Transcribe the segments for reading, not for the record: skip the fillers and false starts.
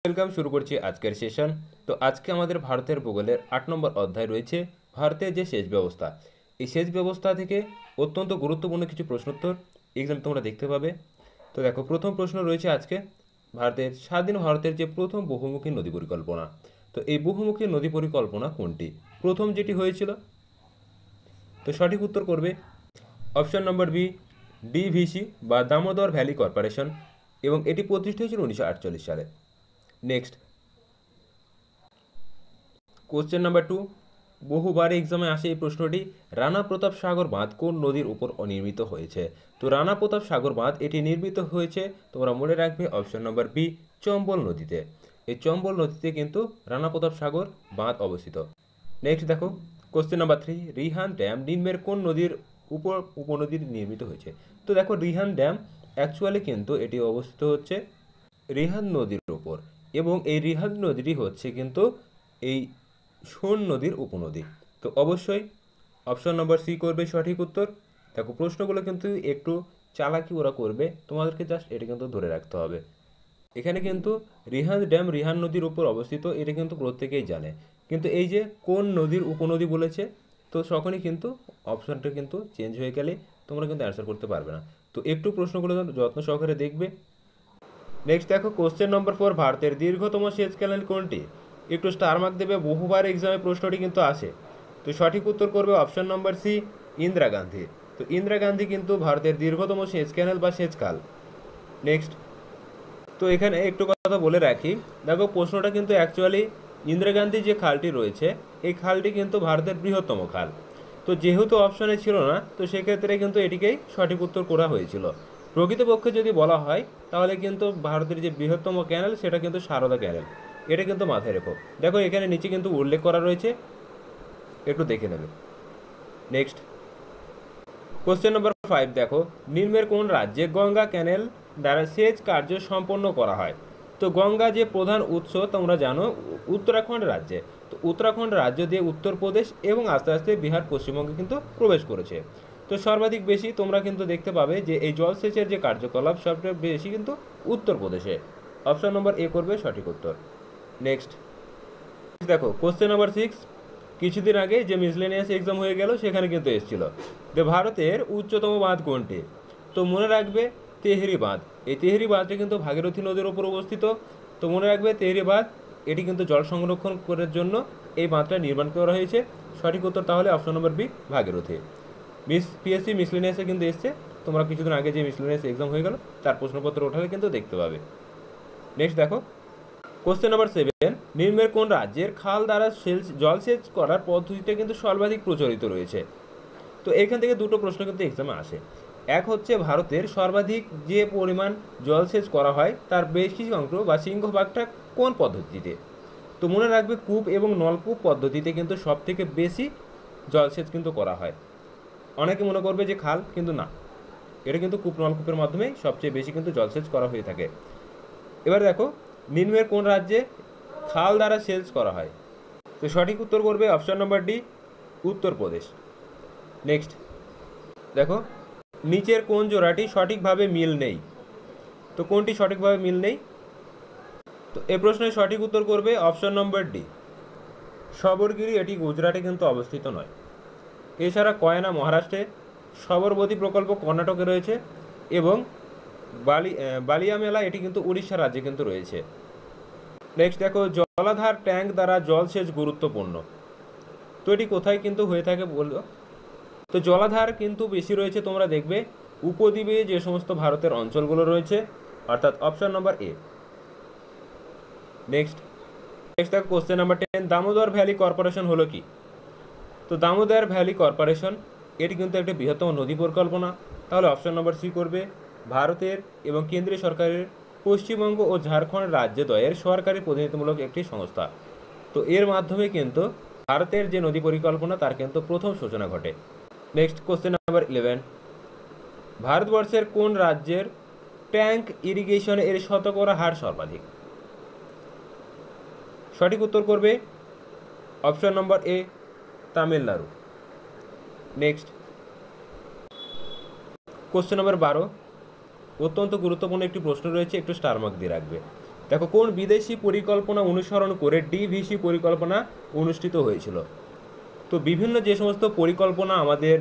Welcome, শুরু করছি আজকের সেশন। তো আজকে আমাদের ভারতের ভূগোলের 8 নম্বর অধ্যায় রয়েছে ভারতের যে সেচ ব্যবস্থা। এই সেচ ব্যবস্থা থেকে অত্যন্ত গুরুত্বপূর্ণ কিছু প্রশ্নোত্তর এক্সাম তোমরা দেখতে পাবে। তো দেখো, প্রথম প্রশ্ন রয়েছে আজকে স্বাধীন ভারতের যে প্রথম বহুমুখী নদী পরিকল্পনা। তো এই বহুমুখী নদী পরিকল্পনা কোনটি? প্রথম যেটি হয়েছিল, তো সঠিক উত্তর করবে অপশন নম্বর বি, ডিভিসি বা দামোদর ভ্যালি কর্পোরেশন, এবং এটি প্রতিষ্ঠা হয়েছিল 1948 সালে। নেক্সট কোশ্চেন নাম্বার 2, বহুবার এক্সামে আসে এই প্রশ্নটি। রানা প্রতাপ সাগর বাঁধ কোন নদীর উপর নির্মিত হয়েছে? তো রানা প্রতাপ সাগর বাঁধ এটি নির্মিত হয়েছে, তোমরা মনে রাখবে, অপশন নম্বর বি, চম্বল নদীতে। এই চম্বল নদীতে কিন্তু রানা প্রতাপ সাগর বাঁধ অবস্থিত। নেক্সট দেখো, কোশ্চেন নাম্বার 3, রিহান ড্যাম নিম্নের কোন নদীর উপর উপনদী নির্মিত হয়েছে? তো দেখো, রিহান ড্যাম অ্যাকচুয়ালি কিন্তু এটি অবস্থিত হচ্ছে রিহান নদীর উপর, এবং এই রিহান নদীটি হচ্ছে কিন্তু এই সোন নদীর উপনদী। তো অবশ্যই অপশন নম্বর সি করবে সঠিক উত্তর। দেখো, প্রশ্নগুলো কিন্তু একটু চালাকি ওরা করবে, তোমাদেরকে জাস্ট এটা কিন্তু ধরে রাখতে হবে। এখানে কিন্তু রিহান ড্যাম রিহান নদীর উপর অবস্থিত, এটা কিন্তু প্রত্যেকেই জানে, কিন্তু এই যে কোন নদীর উপনদী বলেছে, তো তখনই কিন্তু অপশনটা কিন্তু চেঞ্জ হয়ে গেলে তোমরা কিন্তু অ্যান্সার করতে পারবে না। তো একটু প্রশ্নগুলো যত্ন সহকারে দেখবে। নেক্সট দেখো, কোশ্চেন নম্বর 4, ভারতের দীর্ঘতম সেচ ক্যানেল কোনটি? একটু স্টার মার্ক দেবে, বহুবার এক্সামে প্রশ্নটি কিন্তু আসে। তো সঠিক উত্তর করবে option number C, Indira Gandhi. তো ইন্দিরা গান্ধী কিন্তু ভারতের দীর্ঘতম সেচ ক্যানেল বা সেচ খাল। নেক্সট, তো এখানে একটু কথা বলে রাখি, দেখো প্রশ্নটা কিন্তু অ্যাকচুয়ালি ইন্দিরা গান্ধী যে খালটি রয়েছে, এই খালটি কিন্তু ভারতের বৃহত্তম খাল। তো যেহেতু অপশনে ছিল না, তো সেক্ষেত্রে কিন্তু এটিকেই সঠিক উত্তর করা হয়েছিল। প্রকৃতপক্ষে যদি বলা হয়, তাহলে কিন্তু ভারতের যে বৃহত্তম ক্যানেল সেটা কিন্তু সারদা ক্যানেল। এটা কিন্তু মাথায় রেখো। দেখো, এখানে নিচে কিন্তু উল্লেখ করা রয়েছে, একটু দেখে নেবে। নেক্সট কোশ্চেন নম্বর 5, দেখো, নিম্নের কোন রাজ্যে গঙ্গা ক্যানেল দ্বারা সেচ কার্য সম্পন্ন করা হয়? তো গঙ্গা যে প্রধান উৎস তোমরা জানো উত্তরাখণ্ড রাজ্যে। তো উত্তরাখণ্ড রাজ্য দিয়ে উত্তরপ্রদেশ এবং আস্তে আস্তে বিহার, পশ্চিমবঙ্গে কিন্তু প্রবেশ করেছে। তো সর্বাধিক বেশি তোমরা কিন্তু দেখতে পাবে যে এই জলসেচের যে কার্যকলাপ সবচেয়ে বেশি কিন্তু উত্তরপ্রদেশে। অপশন নম্বর এ করবে সঠিক উত্তর। নেক্সট দেখো, কোশ্চেন নাম্বার 6, কিছুদিন আগে যে মিসলেনিয়াস এক্সাম হয়ে গেল সেখানে কিন্তু এসেছিল যে ভারতের উচ্চতম বাঁধ কোনটি? তো মনে রাখবে তেহরি বাঁধ। এই তেহরি বাঁধটি কিন্তু ভাগীরথী নদীর উপর অবস্থিত। তো মনে রাখবে তেহরি বাঁধ এটি কিন্তু জল সংরক্ষণ করার জন্য এই বাঁধটা নির্মাণ করা হয়েছে। সঠিক উত্তর তাহলে option number B, Bhagirathi. PSC মিসলেনিয়াসে কিন্তু এসছে, তোমরা কিছুদিন আগে যে মিসলেনিয়াস এক্সাম হয়ে গেল তার প্রশ্নপত্র ওঠালে কিন্তু দেখতে পাবে। নেক্সট দেখো, কোশ্চেন নাম্বার 7, নিম্নের কোন রাজ্যের খাল দ্বারা জলসেচ করার পদ্ধতিটা কিন্তু সর্বাধিক প্রচলিত রয়েছে? তো এখান থেকে দুটো প্রশ্ন কিন্তু এক্সামে আসে। এক হচ্ছে ভারতের সর্বাধিক যে পরিমাণ জলসেচ করা হয় তার বেশি অংশ বা সিংহভাগটা কোন পদ্ধতিতে? তো মনে রাখবে কূপ এবং নলকূপ পদ্ধতিতে কিন্তু সব থেকে বেশি জলসেচ কিন্তু করা হয়। অনেকে মনে করবে যে খাল, কিন্তু না, এটা কিন্তু কূপ নলকূপের মাধ্যমেই সবচেয়ে বেশি কিন্তু জলসেচ করা হয়ে থাকে। এবার দেখো, নিম্নের কোন রাজ্যে খাল দ্বারা সেচ করা হয়? তো সঠিক উত্তর করবে অপশন নম্বর ডি, উত্তরপ্রদেশ। নেক্সট দেখো, নিচের কোন জোড়াটি সঠিকভাবে মিল নেই? তো কোনটি সঠিকভাবে মিল নেই? তো এ প্রশ্নের সঠিক উত্তর করবে অপশন নম্বর ডি, সবরগিরি। এটি গুজরাটে কিন্তু অবস্থিত নয়। এছাড়া কয়না মহারাষ্ট্রে, সবরমতী প্রকল্প কর্ণাটকে রয়েছে, এবং বালিয়া মেলা এটি কিন্তু উড়িষ্যা রাজ্যে কিন্তু রয়েছে। নেক্সট দেখো, জলাধার ট্যাঙ্ক দ্বারা জলসেচ গুরুত্বপূর্ণ। তো এটি কোথায় কিন্তু হয়ে থাকে বললো? তো জলাধার কিন্তু বেশি রয়েছে, তোমরা দেখবে উপদ্বীপে যে সমস্ত ভারতের অঞ্চলগুলো রয়েছে, অর্থাৎ অপশন নম্বর এ। নেক্সট দেখো, question number 10, Damodar valley corporation হলো কি? তো দামোদর ভ্যালি কর্পোরেশন এটি কিন্তু একটি বৃহত্তম নদী পরিকল্পনা। তাহলে অপশন নম্বর সি করবে, ভারতের এবং কেন্দ্রীয় সরকারের পশ্চিমবঙ্গ ও ঝাড়খণ্ড রাজ্যদ্বয়ের সরকারি প্রতিনিধিত্বমূলক একটি সংস্থা। তো এর মাধ্যমে কিন্তু ভারতের যে নদী পরিকল্পনা তার কিন্তু প্রথম সূচনা ঘটে। নেক্সট কোশ্চেন নাম্বার 11, ভারতবর্ষের কোন রাজ্যের ট্যাঙ্ক ইরিগেশন এর শতকরা হার সর্বাধিক? সঠিক উত্তর করবে অপশন নম্বর এ, তামিলনাড়ু। নেক্সট কোশ্চেন নম্বর 12, অত্যন্ত গুরুত্বপূর্ণ একটি প্রশ্ন রয়েছে, একটু স্টার মার্ক দিয়ে রাখবে। দেখো কোন বিদেশি পরিকল্পনা অনুসরণ করে ডিভিসি পরিকল্পনা অনুষ্ঠিত হয়েছিল। তো বিভিন্ন যে সমস্ত পরিকল্পনা আমাদের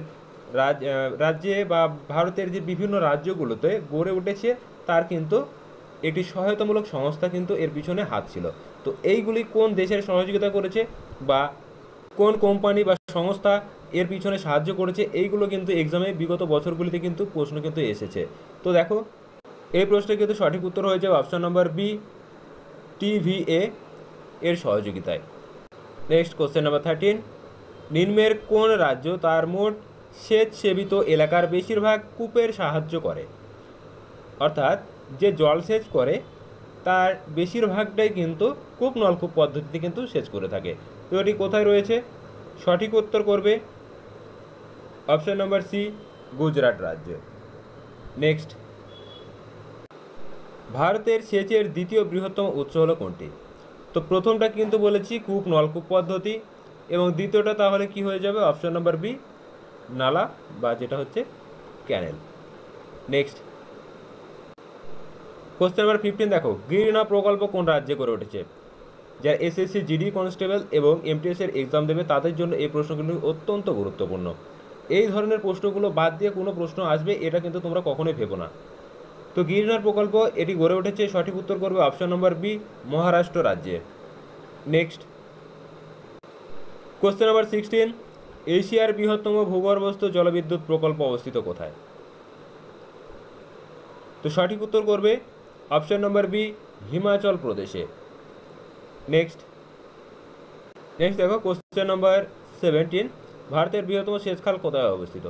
রাজ্যে বা ভারতের যে বিভিন্ন রাজ্যগুলোতে গড়ে উঠেছে তার কিন্তু একটি সহায়তামূলক সংস্থা কিন্তু এর পিছনে হাত ছিল। তো এইগুলি কোন দেশের সহযোগিতা করেছে বা কোন কোম্পানি বা সংস্থা এর পিছনে সাহায্য করেছে, এইগুলো কিন্তু এক্সামে বিগত বছরগুলিতে কিন্তু প্রশ্ন কিন্তু এসেছে। তো দেখো এই প্রশ্নের কিন্তু সঠিক উত্তর হয়ে যাবে অপশন নম্বর বি, টিভিএ এর সহযোগিতায়। নেক্সট কোশ্চেন নাম্বার 13, নিম্নের কোন রাজ্য তার মোট সেচ সেবিত এলাকার বেশিরভাগ কূপের সাহায্য করে? অর্থাৎ যে জলসেচ করে তার বেশিরভাগটাই কিন্তু কূপ নলকূপ পদ্ধতিতে কিন্তু সেচ করে থাকে। তো এটি কোথায় রয়েছে? সঠিক উত্তর করবে অপশন নম্বর সি, গুজরাট রাজ্য। নেক্সট, ভারতের সেচের দ্বিতীয় বৃহত্তম উৎস হলো কোনটি? তো প্রথমটা কিন্তু বলেছি কূপ নলকূপ পদ্ধতি, এবং দ্বিতীয়টা তাহলে কি হয়ে যাবে? অপশন নম্বর বি, নালা বা যেটা হচ্ছে ক্যানেল। নেক্সট, কোশ্চেন নাম্বার 15 দেখো, গিরিনা প্রকল্প কোন রাজ্যে গড়ে উঠেছে? যারা এসএসসি জিডি কনস্টেবল এবং এমটিএস এর এক্সাম দেবে তাদের জন্য এই প্রশ্নগুলো অত্যন্ত গুরুত্বপূর্ণ। এই ধরনের প্রশ্নগুলো বাদ দিয়ে কোনো প্রশ্ন আসবে এটা কিন্তু তোমরা কখনোই ভেবো না। তো গিরিনার প্রকল্প এটি গড়ে উঠেছে, সঠিক উত্তর করবে অপশন নম্বর বি, মহারাষ্ট্র রাজ্যে। নেক্সট, কোশ্চেন নাম্বার 16, এশিয়ার বৃহত্তম ভূগর্ভস্থ জলবিদ্যুৎ প্রকল্প অবস্থিত কোথায়? তো সঠিক উত্তর করবে অপশন নম্বর বি, হিমাচল প্রদেশে। নেক্সট দেখো কোশ্চেন নম্বর 17, ভারতের বৃহত্তম সেচ খাল কোথায় অবস্থিত?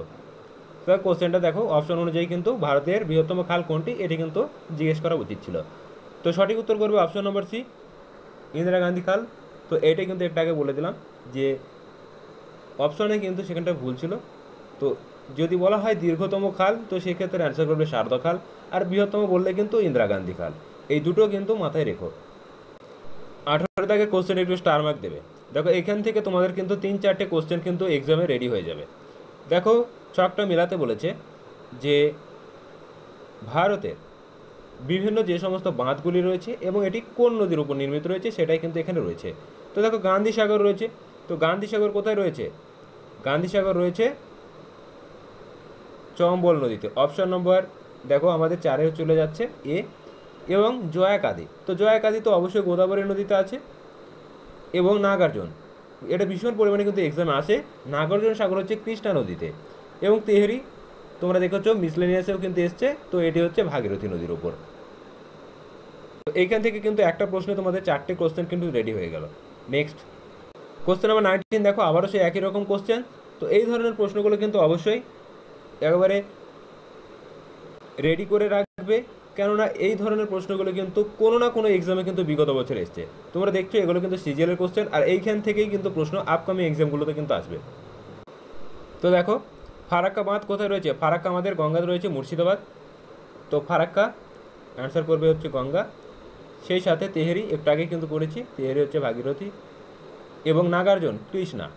তো কোশ্চেনটা দেখো অপশন অনুযায়ী কিন্তু ভারতের বৃহত্তম খাল কোনটি এটি কিন্তু জিজ্ঞেস করা উচিত ছিল। তো সঠিক উত্তর করবে option number C, Indira Gandhi খাল। তো এইটা কিন্তু একটু আগে বলে দিলাম যে অপশনে কিন্তু সেখানটা ভুল ছিল। তো যদি বলা হয় দীর্ঘতম খাল তো সেক্ষেত্রে অ্যান্সার করবে শারদা খাল, আর বৃহত্তম বললে কিন্তু ইন্দিরা গান্ধী খাল। এই দুটো কিন্তু মাথায় রেখো। 18 দাগে কোশ্চেন একটু স্টার মার্ক দেবে। দেখো এখান থেকে তোমাদের কিন্তু 3-4টে কোশ্চেন কিন্তু এক্সামে রেডি হয়ে যাবে। দেখো ছকটা মেলাতে বলেছে যে ভারতের বিভিন্ন যে সমস্ত বাঁধগুলি রয়েছে এবং এটি কোন নদীর উপর নির্মিত রয়েছে সেটাই কিন্তু এখানে রয়েছে। তো দেখো গান্ধী সাগর রয়েছে। তো গান্ধী সাগর কোথায় রয়েছে? গান্ধী সাগর রয়েছে চম্বল নদীতে। অপশন নম্বর দেখো আমাদের 4-এ চলে যাচ্ছে এ। এবং জয়াকাদি, তো জয়াকাদি তো অবশ্যই গোদাবরী নদীতে আছে। এবং নাগার্জুন, এটা ভীষণ পরিমাণে কিন্তু এক্সামে আসে। নাগার্জুন সাগর হচ্ছে কৃষ্ণা নদীতে। এবং তেহরি তোমরা দেখেছো মিসলেনিয়াসেও কিন্তু এসছে, তো এটি হচ্ছে ভাগীরথী নদীর উপর। তো এইখান থেকে কিন্তু একটা প্রশ্নে তোমাদের 4টে কোশ্চেন কিন্তু রেডি হয়ে গেল। নেক্সট, কোশ্চেন নাম্বার 19 দেখো আবারও সেই একই রকম কোশ্চেন। তো এই ধরনের প্রশ্নগুলো কিন্তু অবশ্যই একেবারে রেডি করে রাখবে, কেননা এই ধরনের প্রশ্নগুলো কিন্তু কোনো না কোনো এক্সামে কিন্তু বিগত বছর এসছে। তোমরা দেখছো এগুলো কিন্তু সিজিএলের কোশ্চেন, আর এইখান থেকেই কিন্তু প্রশ্ন আপকামিং এক্সামগুলোতে কিন্তু আসবে। তো দেখো ফারাক্কা বাঁধ কোথায় রয়েছে? ফারাক্কা আমাদের গঙ্গাতে রয়েছে মুর্শিদাবাদ। তো ফারাক্কা অ্যান্সার করবে হচ্ছে গঙ্গা। সেই সাথে তেহেরি একটু আগে কিন্তু করেছি, তেহেরি হচ্ছে ভাগীরথী। এবং নাগার্জুন কৃষ্ণা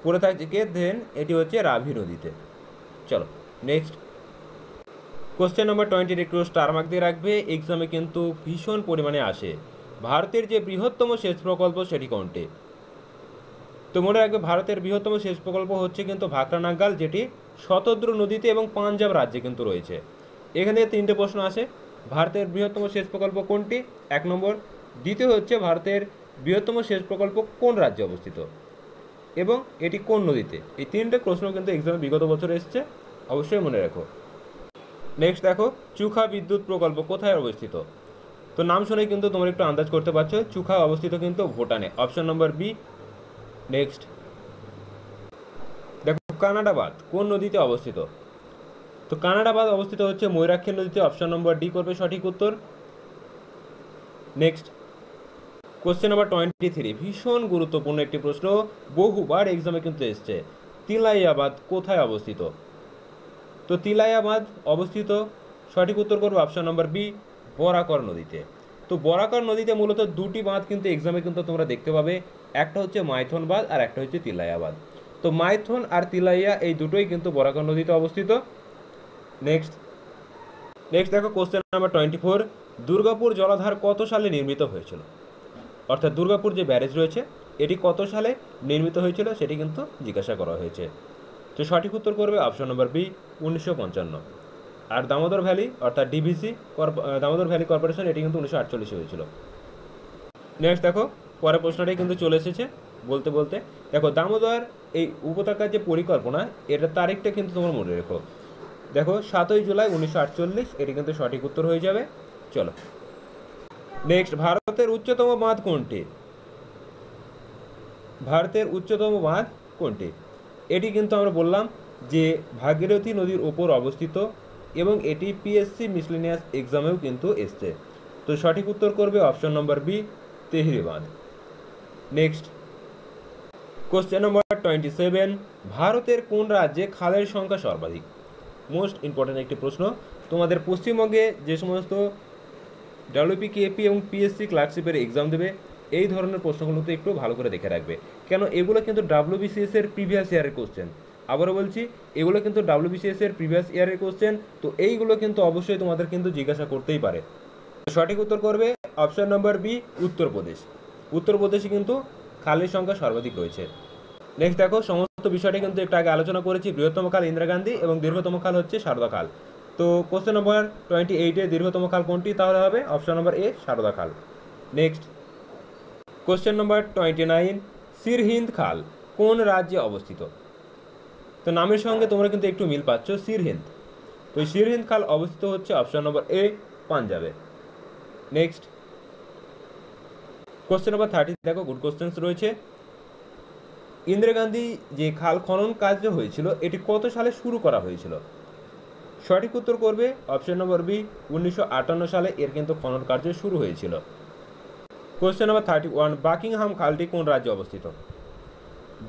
পড়ে থাকে দেন এটি হচ্ছে রাভি নদীতে। চলো নেক্সট, কোশ্চেন নম্বর 20 একটু স্টার মার্ক দিয়ে রাখবে, এক্সামে কিন্তু ভীষণ পরিমাণে আসে। ভারতের যে বৃহত্তম সেচ প্রকল্প সেটি কোনটি? তো মনে রাখবে ভারতের বৃহত্তম সেচ প্রকল্প হচ্ছে কিন্তু ভাকরা নাঙ্গাল, যেটি শতদ্রু নদীতে এবং পাঞ্জাব রাজ্যে কিন্তু রয়েছে। এখানে 3টে প্রশ্ন আসে। ভারতের বৃহত্তম সেচ প্রকল্প কোনটি? 1 নম্বর। দ্বিতীয় হচ্ছে ভারতের বৃহত্তম সেচ প্রকল্প কোন রাজ্যে অবস্থিত এবং এটি কোন নদীতে? এই 3টে প্রশ্ন কিন্তু এক্সামে বিগত বছর এসছে, অবশ্যই মনে রাখো। নেক্সট দেখো, চুখা বিদ্যুৎ প্রকল্প কোথায় অবস্থিত? তো নাম শুনে কিন্তু তোমরা একটু আন্দাজ করতে পারছো, চুখা অবস্থিত কিন্তু ভুটানে। Option number B. নেক্সট দেখো, কানাডা বাঁধ কোন নদীতে অবস্থিত? তো কানাডা বাঁধ অবস্থিত হচ্ছে ময়ূরাক্ষী নদীতে। অপশন নম্বর ডি করবে সঠিক উত্তর। নেক্সট, কোশ্চেন নাম্বার 23, ভীষণ গুরুত্বপূর্ণ একটি প্রশ্ন, বহুবার এক্সামে কিন্তু এসছে। তিলাইয়া বাঁধ কোথায় অবস্থিত? তো তিলাইয়া বাঁধ অবস্থিত, সঠিক উত্তর করবো অপশন নম্বর বি, বরাকর নদীতে। তো বরাকর নদীতে মূলত 2টি বাঁধ কিন্তু এক্সামে কিন্তু তোমরা দেখতে পাবে, একটা হচ্ছে মাইথন বাঁধ আর একটা হচ্ছে তিলাইয়া বাঁধ। তো মাইথন আর তিলাইয়া এই দুটোই কিন্তু বরাকর নদীতে অবস্থিত। নেক্সট দেখো কোশ্চেন নাম্বার 24, দুর্গাপুর জলাধার কত সালে নির্মিত হয়েছিল? অর্থাৎ দুর্গাপুর যে ব্যারেজ রয়েছে এটি কত সালে নির্মিত হয়েছিল সেটি কিন্তু জিজ্ঞাসা করা হয়েছে। তো সঠিক উত্তর করবে অপশন নম্বর বি, 1955। আর দামোদর ভ্যালি অর্থাৎ ডিভিসি দামোদর ভ্যালি কর্পোরেশন এটি কিন্তু 1948 হয়েছিল। নেক্সট দেখো, পরের প্রশ্নটাই কিন্তু চলে এসেছে বলতে বলতে। দেখো, দামোদর এই উপত্যকার যে পরিকল্পনা এটার তারিখটা কিন্তু তোমার মনে রেখো। দেখো, 7ই জুলাই 1948 এটি কিন্তু সঠিক উত্তর হয়ে যাবে। চলো নেক্সট, ভারতের উচ্চতম বাঁধ কোনটি? ভারতের উচ্চতম বাঁধ কোনটি? এটি কিন্তু আমরা বললাম যে ভাগীরথী নদীর ওপর অবস্থিত এবং এটি পিএসসি মিসলেনিয়াস এক্সামেও কিন্তু এসছে। তো সঠিক উত্তর করবে অপশন নম্বর বি, তেহরি বাঁধ। নেক্সট কোশ্চেন নম্বর 27, ভারতের কোন রাজ্যে খালের সংখ্যা সর্বাধিক? মোস্ট ইম্পর্ট্যান্ট একটি প্রশ্ন। তোমাদের পশ্চিমবঙ্গে যে সমস্ত ডাব্লিউপিকেএপি এবং পিএসসি ক্লার্কশিপের এক্সাম দেবে এই ধরনের প্রশ্নগুলোতে একটু ভালো করে দেখে রাখবে, কেন এগুলো কিন্তু ডাব্লিউবিসিএস এর প্রিভিয়াস ইয়ারের কোশ্চেন। আবারও বলছি, এগুলো কিন্তু ডাব্লিউবিসিএস এর প্রিভিয়াস ইয়ারের কোশ্চেন। তো এইগুলো কিন্তু অবশ্যই তোমাদের কিন্তু জিজ্ঞাসা করতেই পারে। সঠিক উত্তর করবে অপশন নম্বর বি, উত্তরপ্রদেশ। উত্তরপ্রদেশে কিন্তু খালের সংখ্যা সর্বাধিক রয়েছে। নেক্সট দেখো, সমস্ত বিষয়টা কিন্তু একটু আগে আলোচনা করেছি। বৃহত্তম খাল ইন্দিরা গান্ধী এবং দীর্ঘতম খাল হচ্ছে সারদা খাল। তো কোশ্চেন নম্বর 28 এর দীর্ঘতম খাল কোনটি? তাহলে হবে অপশন নম্বর এ, সারদা খাল। নেক্সট কোশ্চেন নম্বর 29, সিরহিন্দ খাল কোন রাজ্যে অবস্থিত? তো নামের সঙ্গে তোমরা কিন্তু একটু মিল পাচ্ছ, সিরহিন্দ। তো এই সিরহিন্দ খাল অবস্থিত হচ্ছে অপশন নম্বর এ, পাঞ্জাবে। নেক্সট কোশ্চেন নম্বর 30, দেখো গুড কোশ্চেন্স রয়েছে। ইন্দিরা গান্ধী যে খাল খনন কাজ হয়েছিল এটি কত সালে শুরু করা হয়েছিল? সঠিক উত্তর করবে অপশন নম্বর বি, 1958 সালে এর কিন্তু খনন কার্য শুরু হয়েছিল। কোশ্চেন নম্বর 31, বাকিংহাম খালটি কোন রাজ্যে অবস্থিত?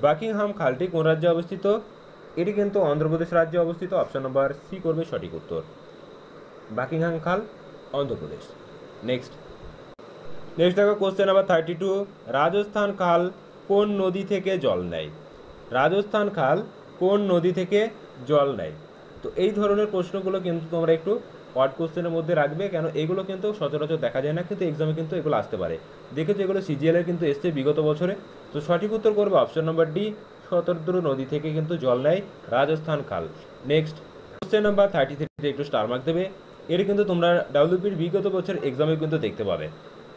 বাকিংহাম খালটি কোন রাজ্যে অবস্থিত? এটি কিন্তু অন্ধ্রপ্রদেশ রাজ্যে অবস্থিত। অপশন নম্বর সি করবে সঠিক উত্তর। বাকিংহাম খাল অন্ধ্রপ্রদেশ। নেক্সট দেখো কোশ্চেন নাম্বার 32, রাজস্থান খাল কোন নদী থেকে জল নেয়? রাজস্থান খাল কোন নদী থেকে জল নেয়? তো এই ধরনের প্রশ্নগুলো কিন্তু তোমরা একটু ওয়ার্ড কোশ্চেনের মধ্যে রাখবে, কেন এগুলো কিন্তু সচরাচর দেখা যায় না, কিন্তু এক্সামে কিন্তু এগুলো আসতে পারে। দেখেছো এগুলো সিজিএল এর কিন্তু এসছে বিগত বছরে। তো সঠিক উত্তর করবে অপশন নম্বর ডি, শতদ্রু নদী থেকে কিন্তু জল নেয় রাজস্থান খাল। নেক্সট কোশ্চেন নাম্বার 33 একটু স্টার মার্ক দেবে, এর কিন্তু তোমরা ডাব্লিউপির বিগত বছর এক্সামে কিন্তু দেখতে পাবে।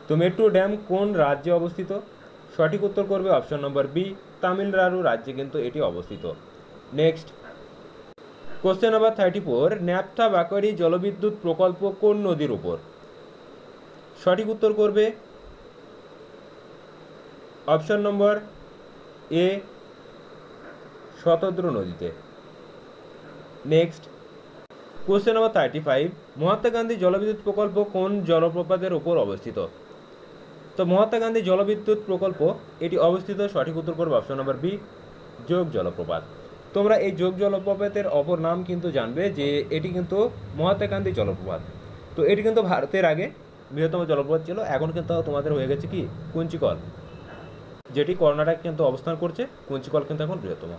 তো মেট্রো ড্যাম কোন রাজ্যে অবস্থিত? সঠিক উত্তর করবে অপশন নম্বর বি, তামিলনাড়ু রাজ্যে কিন্তু এটি অবস্থিত। নেক্সট কোশ্চেন নাম্বার 34, ন্যাপথা বাকরি জলবিদ্যুৎ প্রকল্প কোন নদীর উপর? সঠিক উত্তর করবে অপশন নম্বর এ, শতদ্রু নদীতে। Next question number 35, Mahatma Gandhi জলবিদ্যুৎ প্রকল্প কোন জলপ্রপাতের উপর অবস্থিত? তো মহাত্মা গান্ধী জলবিদ্যুৎ প্রকল্প এটি অবস্থিত। সঠিক উত্তর করবে অপশন নম্বর বি, যোগ জলপ্রপাত। তোমরা এই যোগ জলপ্রপাতের অপর নাম কিন্তু জানবে যে এটি কিন্তু মহাত্মা গান্ধী জলপ্রপাত। তো এটি কিন্তু ভারতের আগে বৃহত্তম জলপ্রপাত ছিল, এখন কিন্তু তোমাদের হয়ে গেছে কি কুঞ্চিকল, যেটি কর্ণাটক কিন্তু অবস্থান করছে। কুঞ্চিকল কিন্তু এখন বৃহত্তম।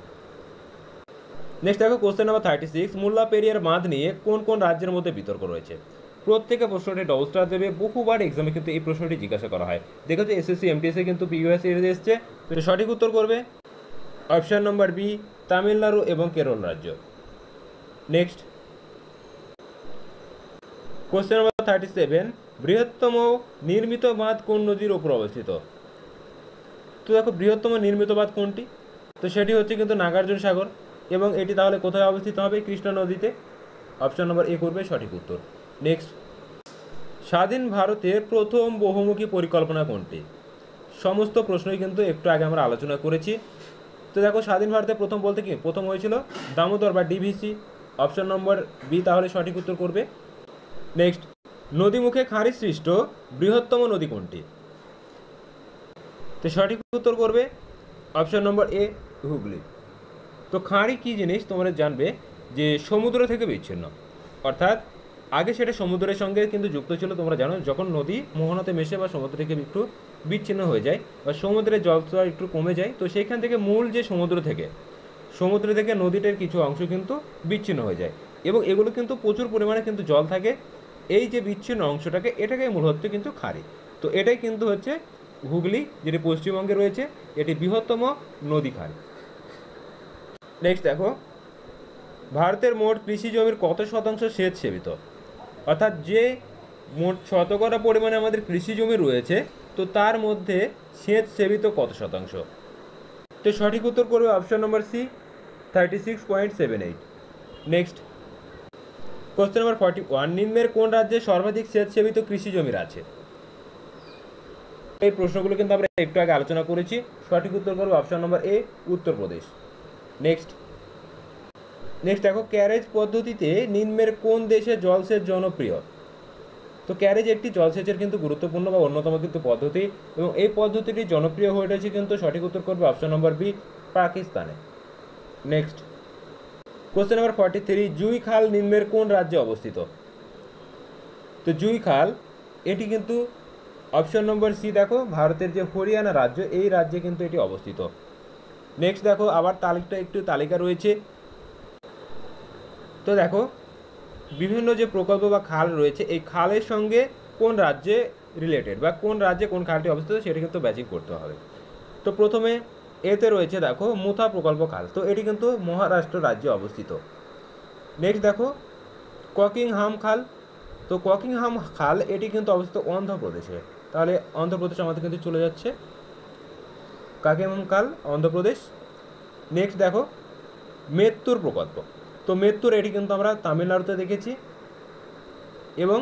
নেক্সট দেখো কোশ্চেন নাম্বার 36, মুল্লা পেরিয়ার বাঁধ নিয়ে কোন কোন রাজ্যের মধ্যে বিতর্ক রয়েছে? প্রত্যেকে প্রশ্নটি ডবল স্টার দেবে, বহুবার এক্সামে কিন্তু এই প্রশ্নটি জিজ্ঞাসা করা হয়। দেখেছো এসএসসি এমটিএসে কিন্তু পিওএস এসছে। তো সঠিক উত্তর করবে অপশন নম্বর বি, তামিলনাড়ু এবং কেরল রাজ্য। নেক্সট কোশ্চেন নম্বর 37, বৃহত্তম নির্মিত বাঁধ কোন নদীর ওপর অবস্থিত? তো দেখো বৃহত্তম নির্মিত বাঁধ কোনটি? তো সেটি হচ্ছে কিন্তু নাগার্জুন সাগর, এবং এটি তাহলে কোথায় অবস্থিত হবে? কৃষ্ণা নদীতে। অপশন নম্বর এ করবে সঠিক উত্তর। নেক্সট, স্বাধীন ভারতের প্রথম বহুমুখী পরিকল্পনা কোনটি? সমস্ত প্রশ্নই কিন্তু একটু আগে আমরা আলোচনা করেছি। তো দেখো স্বাধীন ভারতে প্রথম বলতে কি প্রথম হয়েছিল দামোদর বা ডিভিসি। অপশন নম্বর বি তাহলে সঠিক উত্তর করবে। নেক্সট, নদীমুখে খাঁড়ি সৃষ্ট বৃহত্তম নদী কোনটি? তো সঠিক উত্তর করবে অপশন নম্বর এ, হুগলি। তো খাঁড়ি কী জিনিস তোমরা জানবে যে সমুদ্র থেকে বিচ্ছিন্ন, অর্থাৎ আগে সেটা সমুদ্রের সঙ্গে কিন্তু যুক্ত ছিল। তোমরা জানো যখন নদী মোহনাতে মেশে বা সমুদ্র থেকে একটু বিচ্ছিন্ন হয়ে যায় বা সমুদ্রের জলস্তর একটু কমে যায়, তো সেইখান থেকে মূল যে সমুদ্র থেকে নদীটার কিছু অংশ কিন্তু বিচ্ছিন্ন হয়ে যায়, এবং এগুলো কিন্তু প্রচুর পরিমাণে কিন্তু জল থাকে এই যে বিচ্ছিন্ন অংশটাকে এটাকে মূলত কিন্তু খাড়ি। তো এটাই কিন্তু হচ্ছে হুগলি, যেটি পশ্চিমবঙ্গে রয়েছে, এটি বৃহত্তম নদী খাল। নেক্সট দেখো, ভারতের মোট কৃষি জমির কত শতাংশ সেচ সেবিত? অর্থাৎ যে মোট শতকরা পরিমাণে আমাদের কৃষি জমি রয়েছে, তো তার মধ্যে সেচ সেবিত কত শতাংশ? তো সঠিক উত্তর করবে option number C, 36.78। Next question number 41, নিম্নের কোন রাজ্যে সর্বাধিক সেচ সেবিত কৃষি জমির আছে? এই প্রশ্নগুলো কিন্তু আমরা একটু আগে আলোচনা করেছি। সঠিক উত্তর করবে অপশন নম্বর এ, উত্তরপ্রদেশ। নেক্সট দেখো, ক্যারেজ পদ্ধতিতে নিম্নের কোন দেশে জলসেচ জনপ্রিয়? তো ক্যারেজ একটি জলসেচের কিন্তু গুরুত্বপূর্ণ বা অন্যতম কিন্তু পদ্ধতি, এবং এই পদ্ধতিটি জনপ্রিয় হয়ে উঠেছে কিন্তু সঠিক উত্তর করবে অপশন নম্বর বি, পাকিস্তানে। নেক্সট কোশ্চেন নাম্বার 43, জুই খাল নিম্নের কোন রাজ্যে অবস্থিত? তো জুই খাল এটি কিন্তু অপশন নম্বর সি, দেখো ভারতের যে হরিয়ানা রাজ্য, এই রাজ্যে কিন্তু এটি অবস্থিত। নেক্সট দেখো, আবার তালিকা রয়েছে। তো দেখো, বিভিন্ন যে প্রকল্প বা খাল রয়েছে, এই খালের সঙ্গে কোন রাজ্যে রিলেটেড বা কোন রাজ্যে কোন খালটি অবস্থিত সেটা কিন্তু ম্যাচিং করতে হবে। তো প্রথমে এতে রয়েছে দেখো মুথা প্রকল্প খাল, তো এটি কিন্তু মহারাষ্ট্র রাজ্যে অবস্থিত। নেক্সট দেখো ককিংহাম খাল, তো ককিংহাম খাল এটি কিন্তু অবস্থিত অন্ধ্রপ্রদেশে। তাহলে অন্ধ্রপ্রদেশ আমাদের কিন্তু চলে যাচ্ছে, ককিংহাম খাল অন্ধ্রপ্রদেশ। নেক্সট দেখো মেত্তুর প্রকল্প, তো মেত্তুর এটি কিন্তু আমরা তামিলনাড়ুতে দেখেছি, এবং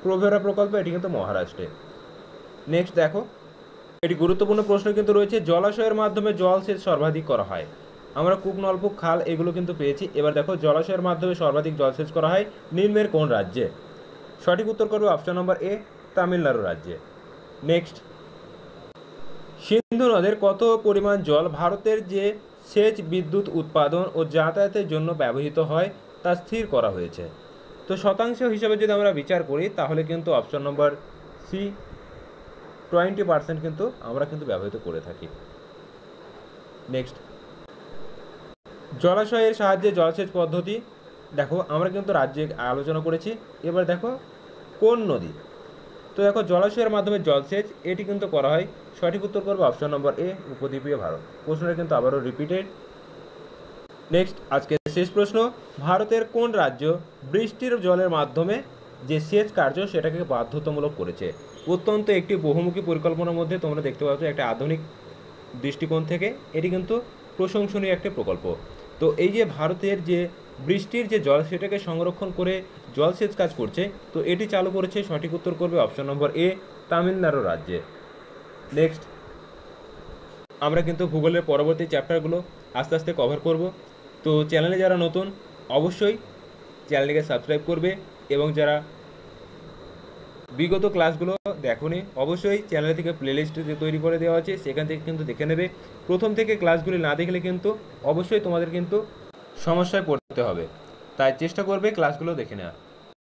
প্রভেরা প্রকল্প এটি কিন্তু মহারাষ্ট্রে। নেক্সট দেখো, এটি গুরুত্বপূর্ণ প্রশ্ন কিন্তু রয়েছে, জলাশয়ের মাধ্যমে জলসেচ সর্বাধিক করা হয়। আমরা কূপ, নলকূপ, খাল এগুলো কিন্তু পেয়েছি। এবার দেখো, জলাশয়ের মাধ্যমে সর্বাধিক জলসেচ করা হয় নিম্নের কোন রাজ্যে? সঠিক উত্তর করবে অপশন নম্বর এ, তামিলনাড়ু রাজ্যে। নেক্সট, সিন্ধু নদের কত পরিমাণ জল ভারতের যে সেচ, বিদ্যুৎ উৎপাদন ও যাতায়াতের জন্য ব্যবহৃত হয় তা স্থির করা হয়েছে? তো শতাংশ হিসাবে যদি আমরা বিচার করি, তাহলে কিন্তু অপশন নম্বর সি, 20% কিন্তু আমরা কিন্তু ব্যবহৃত করে থাকি। নেক্সট, জলাশয়ের সাহায্যে জলসেচ পদ্ধতি, দেখো আমরা কিন্তু রাজ্যে আলোচনা করেছি। এবার দেখো কোন নদী? তো দেখো, জলাশয়ের মাধ্যমে জলসেচ এটি কিন্তু করা হয়। সঠিক উত্তর করবে অপশন নম্বর এ, উপদ্বীপীয় ভারত। প্রশ্নটা কিন্তু আবারও রিপিটেড। নেক্সট, আজকে শেষ প্রশ্ন, ভারতের কোন রাজ্য বৃষ্টির জলের মাধ্যমে যে সেচ কার্য সেটাকে বাধ্যতামূলক করেছে? অত্যন্ত একটি বহুমুখী পরিকল্পনার মধ্যে তোমরা দেখতে পাচ্ছ একটা আধুনিক দৃষ্টিকোণ থেকে এটি কিন্তু প্রশংসনীয় একটি প্রকল্প। তো এই যে ভারতের যে বৃষ্টির যে জল সেটাকে সংরক্ষণ করে জলসেচ কাজ করছে, তো এটি চালু করেছে। সঠিক উত্তর করবে অপশন নম্বর এ, তামিলনাড়ু রাজ্যে। নেক্সট, আমরা কিন্তু ভূগোলের পরবর্তী চ্যাপ্টারগুলো আস্তে আস্তে কভার করব। তো চ্যানেলে যারা নতুন, অবশ্যই চ্যানেলটিকে সাবস্ক্রাইব করবে, এবং যারা বিগত ক্লাসগুলো দেখোনি, অবশ্যই চ্যানেল থেকে প্লেলিস্ট তৈরি করে দেওয়া আছে, সেখান থেকে কিন্তু দেখে নেবে। প্রথম থেকে ক্লাসগুলি না দেখলে কিন্তু অবশ্যই তোমাদের কিন্তু সমস্যায় পড়তে হবে, তাই চেষ্টা করবে ক্লাসগুলো দেখে নেওয়া।